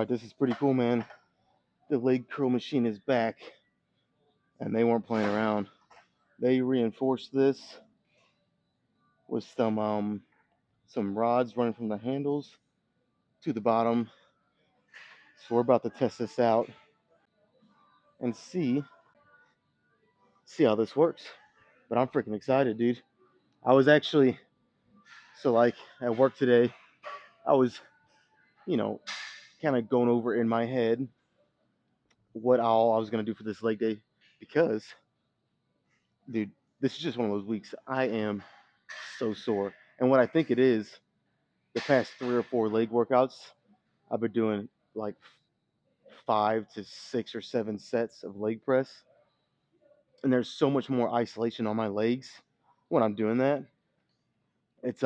Alright, this is pretty cool, man. The leg curl machine is back, and they weren't playing around. They reinforced this with some rods running from the handles to the bottom. So we're about to test this out and see how this works. But I'm freaking excited, dude. I was actually like at work today, I was, you know, kind of going over in my head what all I was gonna do for this leg day because, dude, this is just one of those weeks. I am so sore, and what I think it is, the past 3 or 4 leg workouts, I've been doing like 5 to 6 or 7 sets of leg press, and there's so much more isolation on my legs when I'm doing that. It's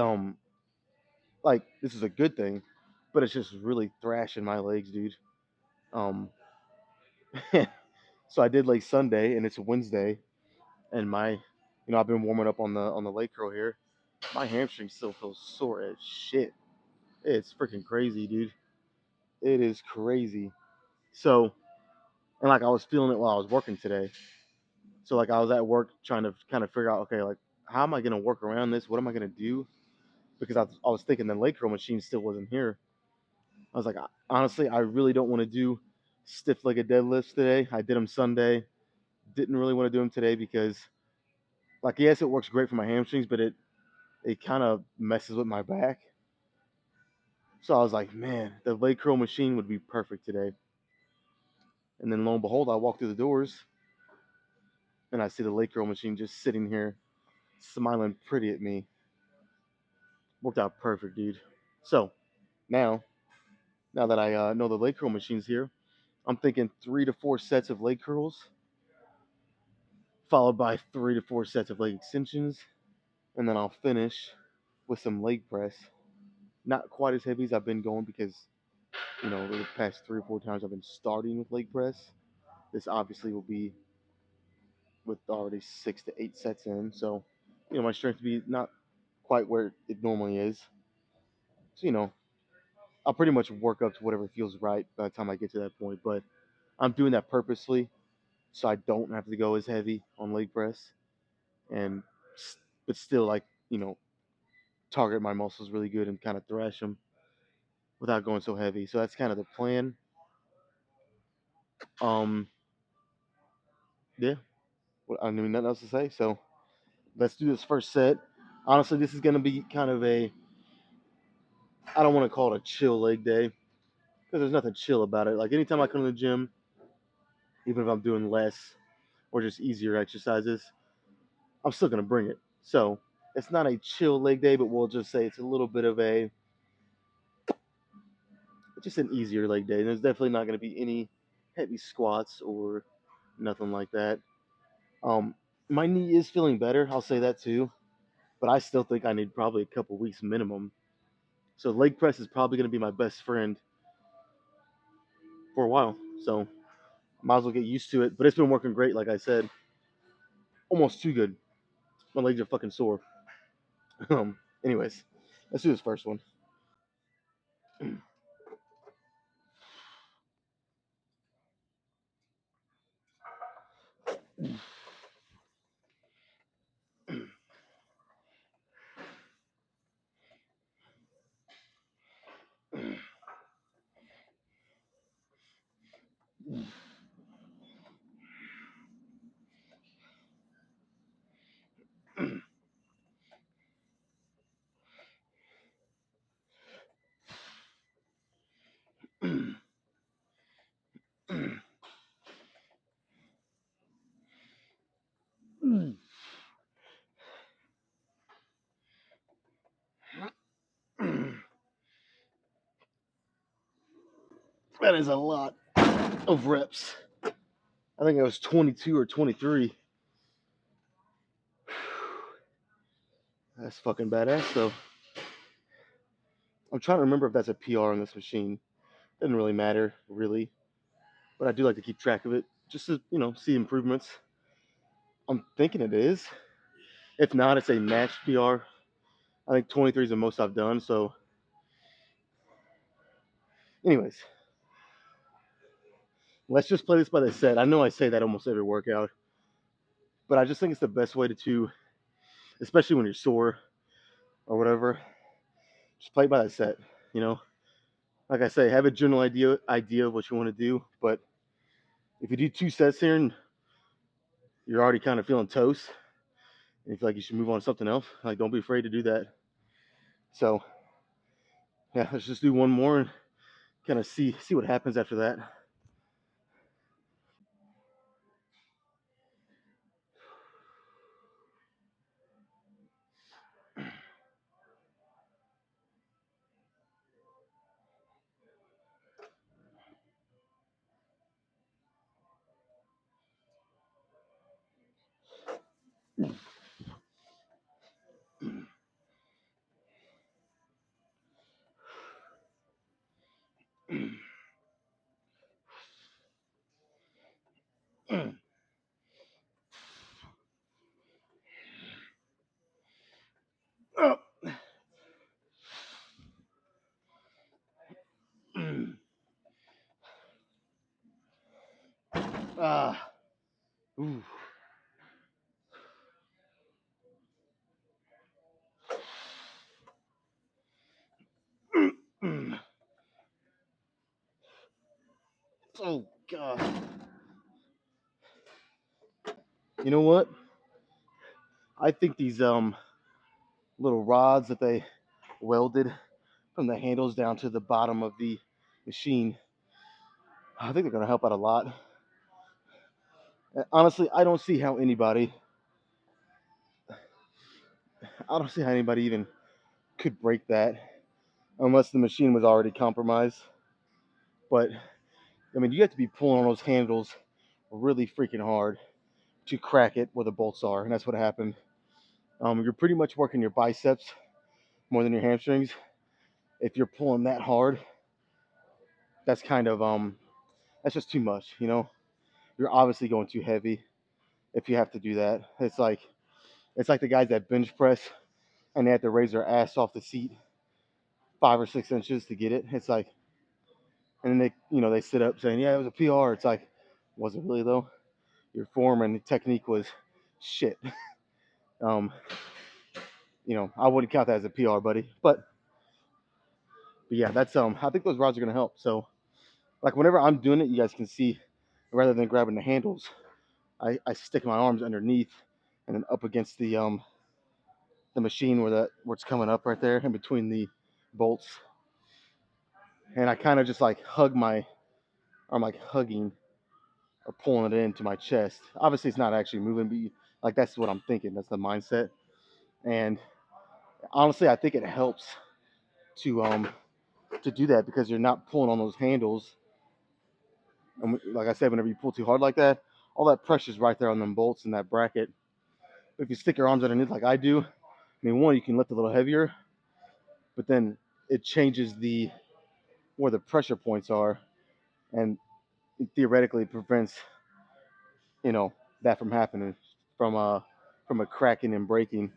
like this is a good thing, but it's just really thrashing my legs, dude. Um, so I did like Sunday, and it's Wednesday, and I've been warming up on the leg curl here. My hamstring still feels sore as shit. It's freaking crazy, dude. It is crazy. So, and like I was feeling it while I was working today. So like I was at work trying to kind of figure out, okay, like how am I gonna work around this? What am I gonna do? Because I was thinking the leg curl machine still wasn't here. I was like, honestly, I really don't want to do stiff-legged deadlifts today. I did them Sunday. Didn't really want to do them today because, like, yes, it works great for my hamstrings, but it kind of messes with my back. So I was like, man, the leg curl machine would be perfect today. And then lo and behold, I walk through the doors and I see the leg curl machine just sitting here, smiling pretty at me. Worked out perfect, dude. So now, now that I know the leg curl machine's here, I'm thinking 3 to 4 sets of leg curls, followed by 3 to 4 sets of leg extensions, and then I'll finish with some leg press. Not quite as heavy as I've been going because, the past 3 or 4 times I've been starting with leg press. This obviously will be with already 6 to 8 sets in, so my strength will be not quite where it normally is. So I'll pretty much work up to whatever feels right by the time I get to that point. But I'm doing that purposely so I don't have to go as heavy on leg press, and but still like target my muscles really good and kind of thrash them without going so heavy. So that's kind of the plan. Um, yeah, I mean nothing else to say. So let's do this first set. Honestly, this is gonna be kind of I don't want to call it a chill leg day because there's nothing chill about it. Like anytime I come to the gym, even if I'm doing less or just easier exercises, I'm still gonna bring it. So it's not a chill leg day, but we'll just say it's a little bit of just an easier leg day. And there's definitely not gonna be any heavy squats or nothing like that. Um, my knee is feeling better. I'll say that too, but I still think I need probably a couple weeks minimum. So leg press is probably gonna be my best friend for a while. So might as well get used to it. But it's been working great, like I said, almost too good. My legs are fucking sore. Anyways, let's do this first one. That is a lot of reps. I think it was 22 or 23. That's fucking badass, though. I'm trying to remember if that's a PR on this machine. Doesn't really matter, really. But I do like to keep track of it, just to, see improvements. I'm thinking it is. If not, it's a matched PR. I think 23 is the most I've done, so. Anyways, Let's just play this by the set. I know I say that almost every workout, but I just think it's the best way to, especially when you're sore or whatever, just play by the set. You know, like I say, have a general idea of what you want to do. But if you do 2 sets here and you're already kind of feeling toast, and you feel like you should move on to something else, like don't be afraid to do that. So yeah, let's just do one more and kind of see what happens after that. Ah, ooh. Oh god. You know what? I think these little rods that they welded from the handles down to the bottom of the machine, I think they're gonna help out a lot. Honestly, I don't see how anybody even could break that unless the machine was already compromised. But I mean, you have to be pulling on those handles really freaking hard to crack it where the bolts are, and that's what happened. You're pretty much working your biceps more than your hamstrings. If you're pulling that hard, that's kind of that's just too much. You know, you're obviously going too heavy if you have to do that. It's like the guys that bench press and they have to raise their ass off the seat 5 or 6 inches to get it. It's like, and then they sit up saying, yeah, it was a PR. It's like, was it really though? Your form and technique was shit. Um, I wouldn't count that as a PR, buddy. But yeah, that's I think those rods are gonna help. So like whenever I'm doing it, you guys can see rather than grabbing the handles, I stick my arms underneath and then up against the machine where it's coming up right there in between the bolts, and I kind of just like hug my I'm like hugging or pulling it into my chest. Obviously, it's not actually moving, but like that's what I'm thinking. That's the mindset. And honestly, I think it helps to do that because you're not pulling on those handles. And like I said, whenever you pull too hard like that, all that pressure's right there on them bolts and that bracket. If you stick your arms underneath like I do, I mean, one, you can lift a little heavier, but then it changes the where the pressure points are, and it theoretically prevents that from happening from from a cracking and breaking.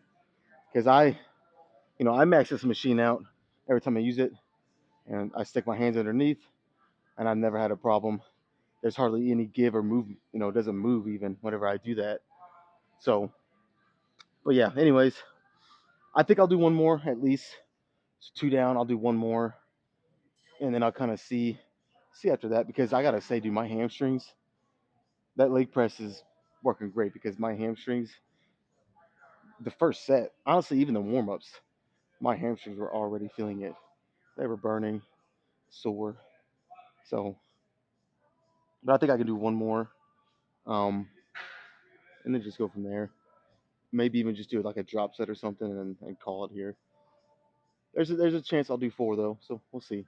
Because I max this machine out every time I use it, and I stick my hands underneath, and I've never had a problem. There's hardly any give or move. It doesn't move even whenever I do that. So, but yeah. Anyways, I think I'll do one more at least. So 2 down. I'll do one more, and then I'll kind of see after that because I gotta say, dude, my hamstrings. That leg press is working great because my hamstrings. The first set, honestly, even the warm ups, my hamstrings were already feeling it. They were burning, sore. So, but I think I can do one more, um, and then just go from there. Maybe even just do like a drop set or something, and call it here. There's a chance I'll do 4 though, so we'll see.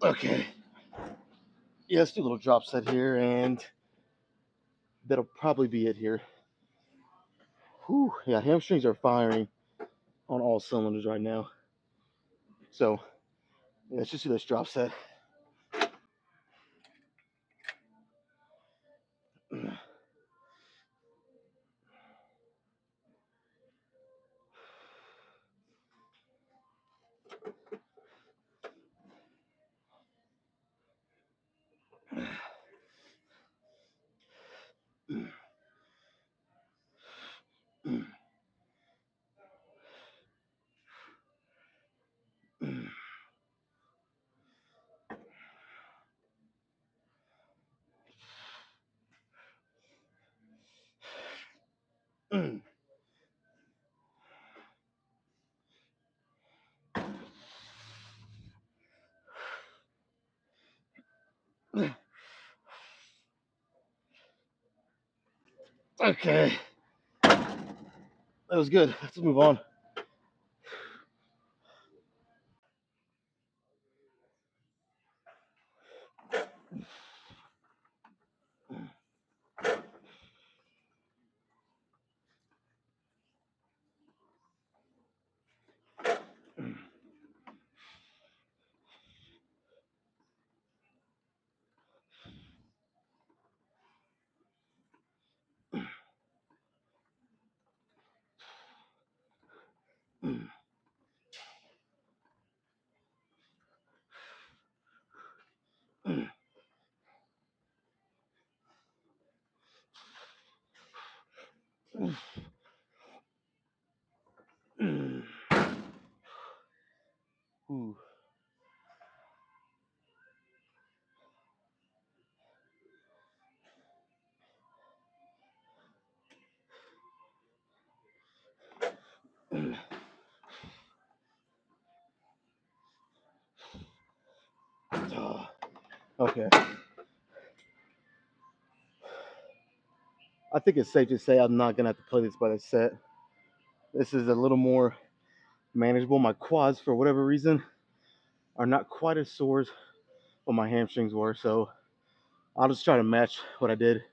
Okay. Yeah, let's do a little drop set here, and that'll probably be it here. Whew. Yeah, hamstrings are firing on all cylinders right now. So, yeah, let's just do this drop set. Okay, that was good. Let's move on. Ooh. Okay. I think it's safe to say I'm not gonna have to play this by the set. This is a little more manageable. My quads, for whatever reason, are not quite as sore as what my hamstrings were, so I'll just try to match what I did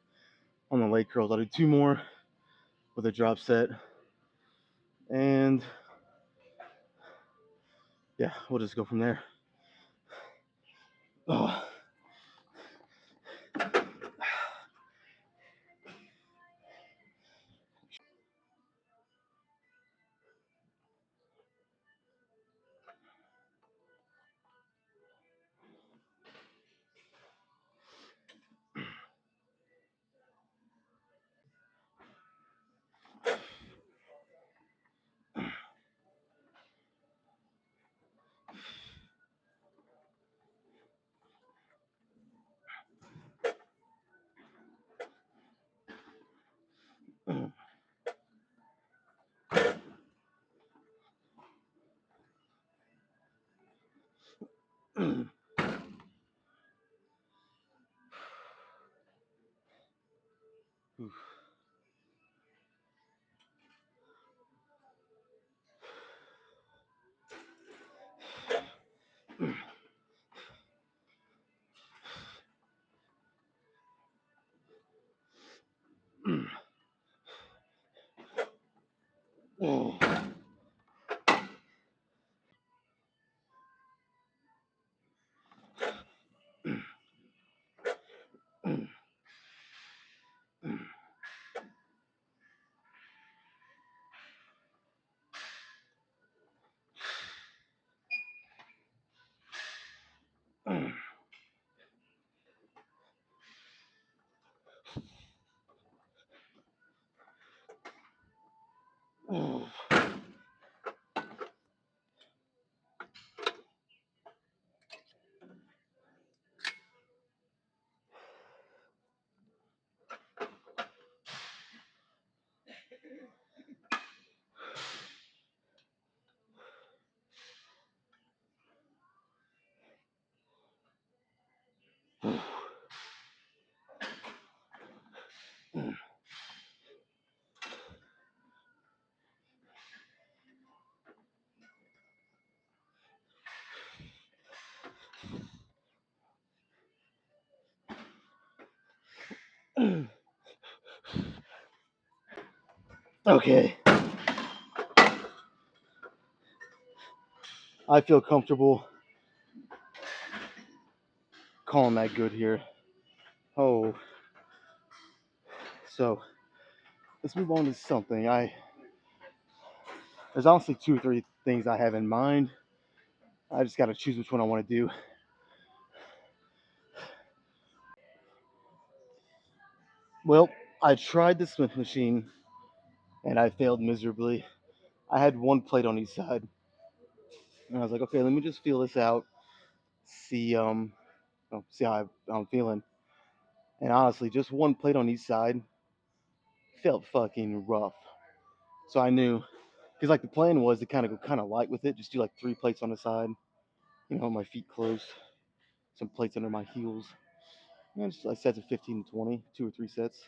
on the leg curls. I'll do 2 more with a drop set, and yeah, we'll just go from there. Oh. Okay, I feel comfortable calling that good here. Oh, so let's move on to something. There's honestly two or three things I have in mind. I just got to choose which one I want to do. Well, I tried the Smith machine and I failed miserably. I had one plate on each side, and I was like, okay, let me just feel this out, see see how I'm feeling. And honestly, just one plate on each side felt fucking rough. So I knew, because like the plan was to kind of go kind of light with it, just do like three plates on the side, my feet close, some plates under my heels. Just like sets of 15 to 20, two or three sets.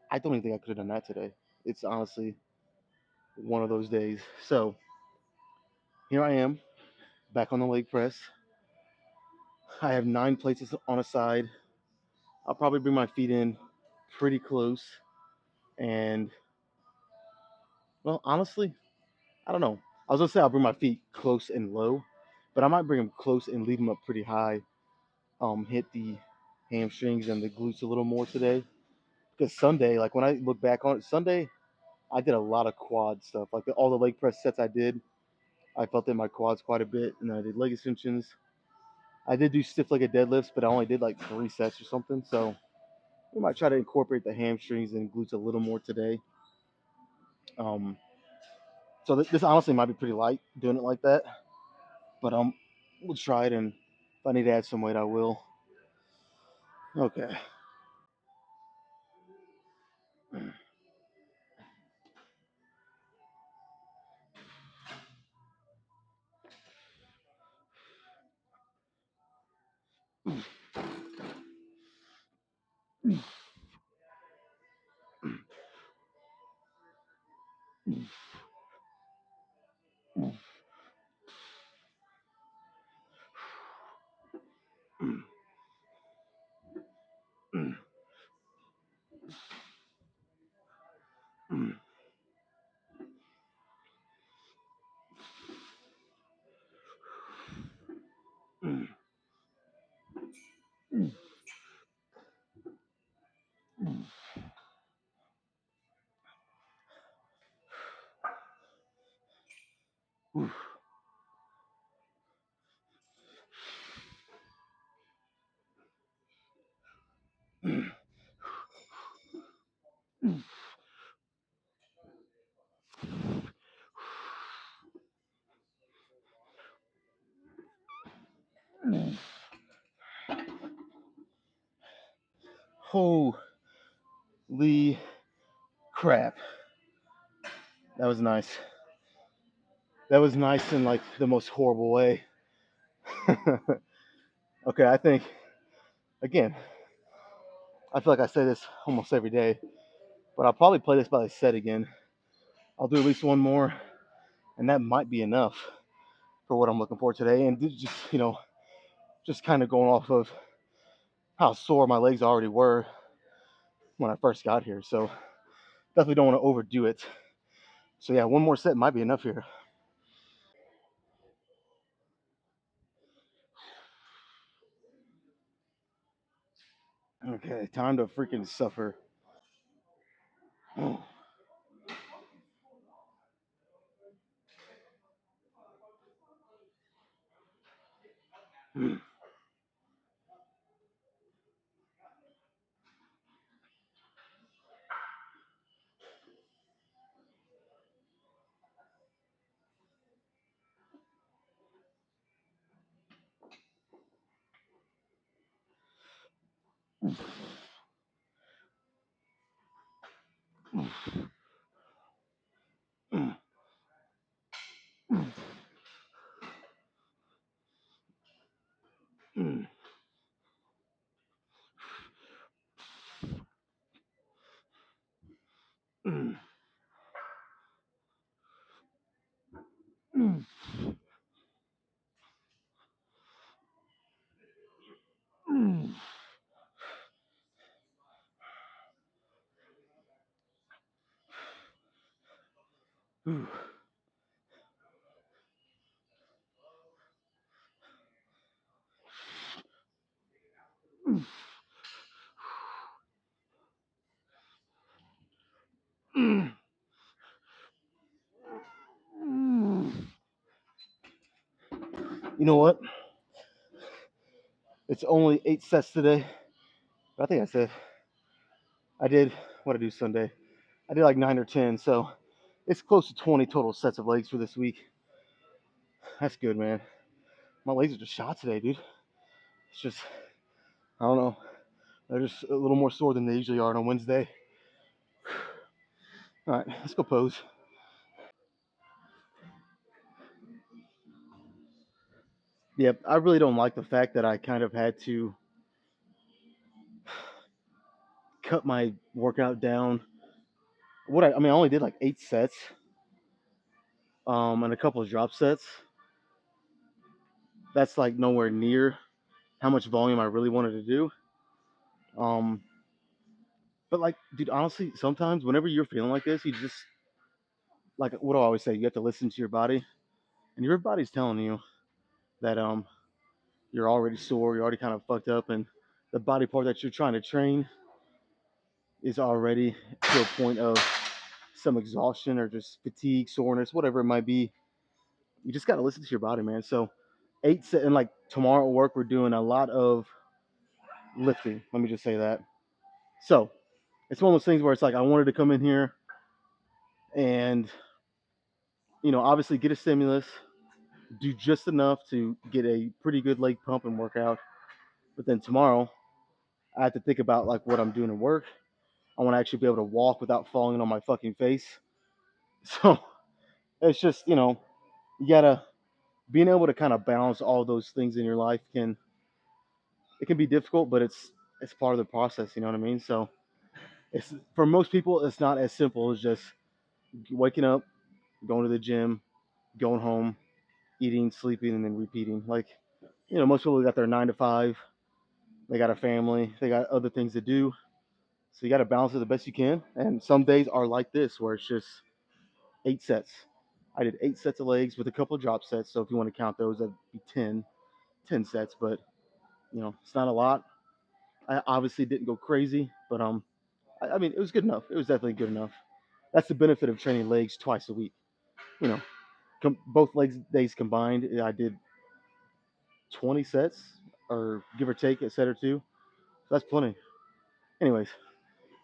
I don't even think I could have done that today. It's honestly one of those days. So here I am, back on the leg press. I have 9 plates on a side. I'll probably bring my feet in pretty close. And, well, honestly, I don't know. I was going to say I'll bring my feet close and low, but I might bring them close and leave them up pretty high. Hit the hamstrings and the glutes a little more today. Because Sunday, like when I look back on it, Sunday, I did a lot of quad stuff. Like all the leg press sets I did, I felt in my quads quite a bit. And then I did leg extensions. I did do stiff legged deadlifts, but I only did like 3 sets or something. So we might try to incorporate the hamstrings and glutes a little more today. Um, so this honestly might be pretty light doing it like that, but we'll try it, and if I need to add some weight, I will. Okay. Holy crap. That was nice. That was nice in like the most horrible way. Okay, I think, again, I feel like I say this almost every day, but I'll probably play this by the set again. I'll do at least one more, and that might be enough for what I'm looking for today. And just, just kind of going off of how sore my legs already were when I first got here. So definitely don't want to overdo it. So yeah, one more set might be enough here. Okay, time to freaking suffer. Whew. You know what? It's only 8 sets today. I think I said I did what I do Sunday. I did like 9 or 10, so it's close to 20 total sets of legs for this week. That's good, man. My legs are just shot today, dude. It's just, I don't know. They're just a little more sore than they usually are on a Wednesday. All right, let's go pose. Yep, I really don't like the fact that I kind of had to cut my workout down. I mean, I only did like 8 sets, and a couple of drop sets. That's like nowhere near how much volume I really wanted to do. Um, but like, dude, honestly, sometimes whenever you're feeling like this, you just like what do I always say? You have to listen to your body, and your body's telling you that you're already sore, you're already kind of fucked up, and the body part that you're trying to train is already to a point of some exhaustion or just fatigue, soreness, whatever it might be. You just got to listen to your body, man. So 8 set, and like tomorrow at work, we're doing a lot of lifting. Let me just say that. So it's one of those things where it's like I wanted to come in here and obviously get a stimulus, do just enough to get a pretty good leg pump and workout. But then tomorrow, I have to think about like what I'm doing at work. I want to actually be able to walk without falling on my fucking face. So it's just you gotta being able to kind of balance all those things in your life can be difficult, but it's part of the process. You know what I mean? So it's for most people, it's not as simple as just waking up, going to the gym, going home, eating, sleeping, and then repeating. Like most people got their 9 to 5. They got a family. They got other things to do. So you got to balance it the best you can. And some days are like this, where it's just 8 sets. I did 8 sets of legs with a couple of drop sets. So if you want to count those, that'd be 10 sets. But it's not a lot. I obviously didn't go crazy, but I mean, it was good enough. It was definitely good enough. That's the benefit of training legs twice a week. You know, both legs days combined, I did 20 sets, or give or take a set or two. So that's plenty. Anyways,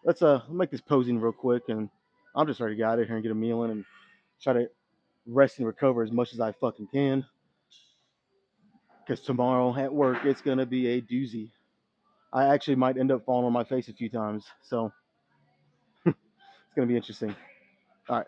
let's make this posing real quick, and I'm just ready to get out of here and get a meal in and try to rest and recover as much as I fucking can. Because tomorrow at work, it's gonna be a doozy. I actually might end up falling on my face a few times, so it's gonna be interesting. All right.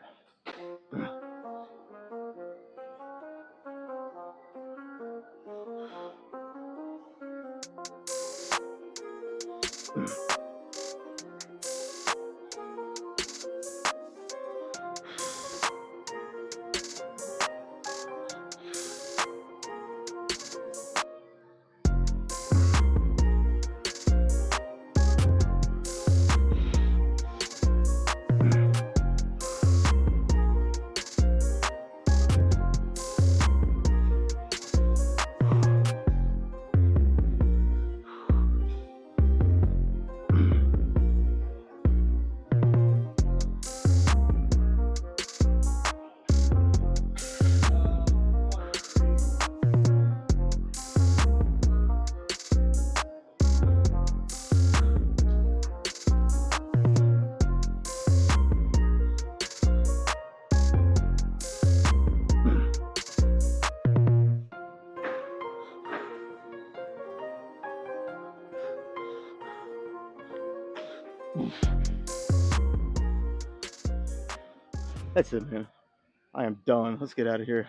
That's it, man. I am done. Let's get out of here.